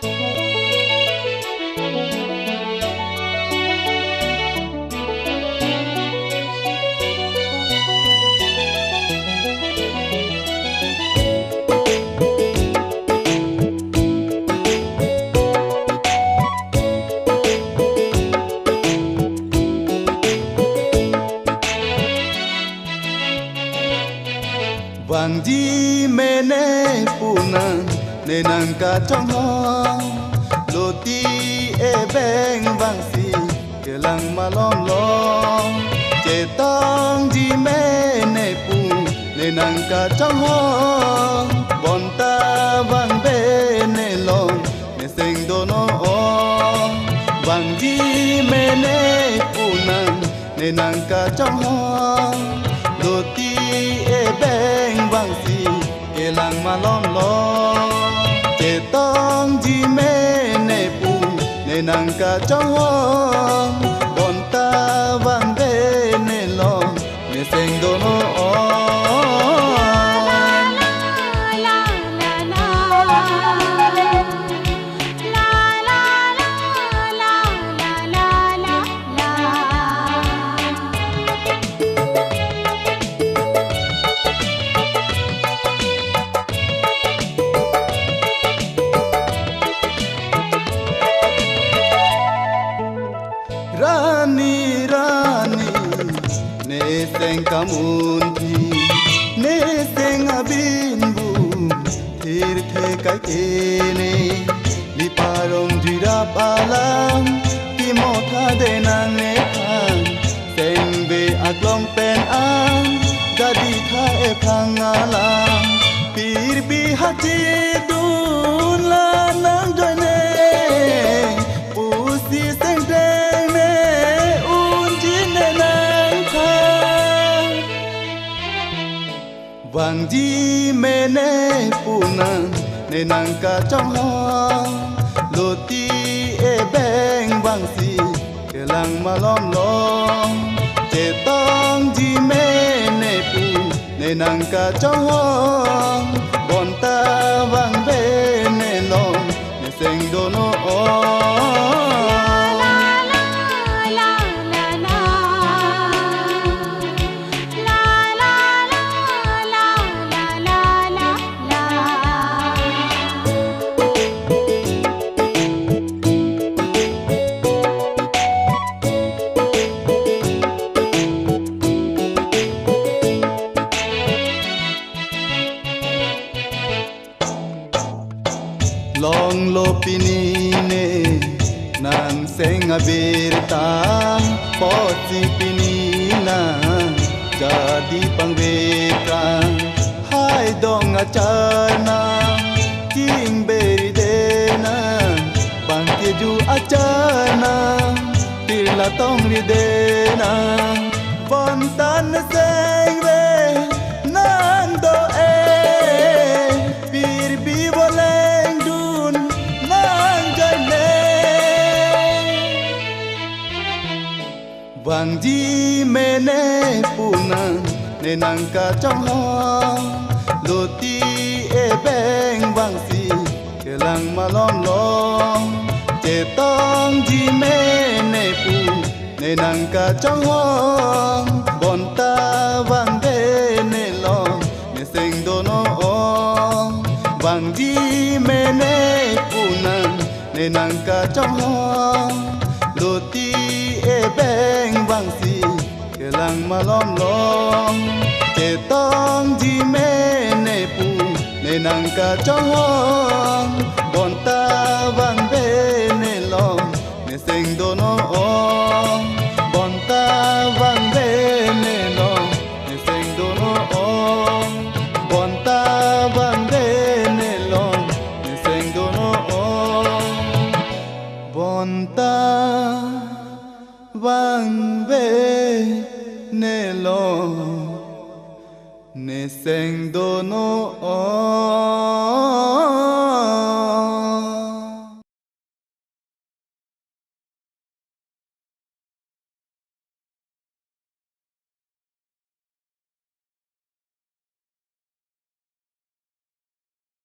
Vàng di mê nê phụ nàng nê nàng ca trong ho lô ti e beng vàng si ke lang ma lom lo che tang di mê nê phụ nê nàng ca trong ho bon ta vàng bê nê long nê seng do no o vàng di mê nê phụ nàng nê nàng ca trong ho lô ti e beng vang si e lang ma lom lo che tong ji me ne pu ne nang ka trong ho bon ta vang de ne lo ne seng do no o Rani rani ne seng kamunti ne seng abin bu thir the kai ne li parong jira palang ki mo tha de nang ne khang seng be aklong pen ang gadi tha e phang ala pir bi hati dun la nang joy ne pusi seng de vàng di mê nê phụ nàng nê nàng ca trong ho lô ti e beng vàng si ke lang ma lom lo che tong di mê nê phụ nê nàng ca trong ho bon ta vàng bê nê long nê seng do no o long lo pinine nan seng abirta po si pinina jadi pangveka hai dong achana king beri dena bangke ju achana tila tong ri dena bontan seng ve nan do e pir bi vole vàng di mê nê phụ nàng nê nàng ca trong ho lô ti e beng vang si ke lang ma lom lo che tong di mê nê phụ nê nàng ca trong ho bon ta vang de nê lo nê seng do no o vàng di mê nê phụ nàng nê nàng ca trong ho lô ti e beng vang si ke lang ma lom lo che tong di mê nê pu nê nàng ca trong ho bon ta vang bê nê lo nê seng do no o bon ta vang bê nê lo nê seng do no o bon ta vang bê nê lo nê seng do no o bon ta vang về nê lo nê seng do no o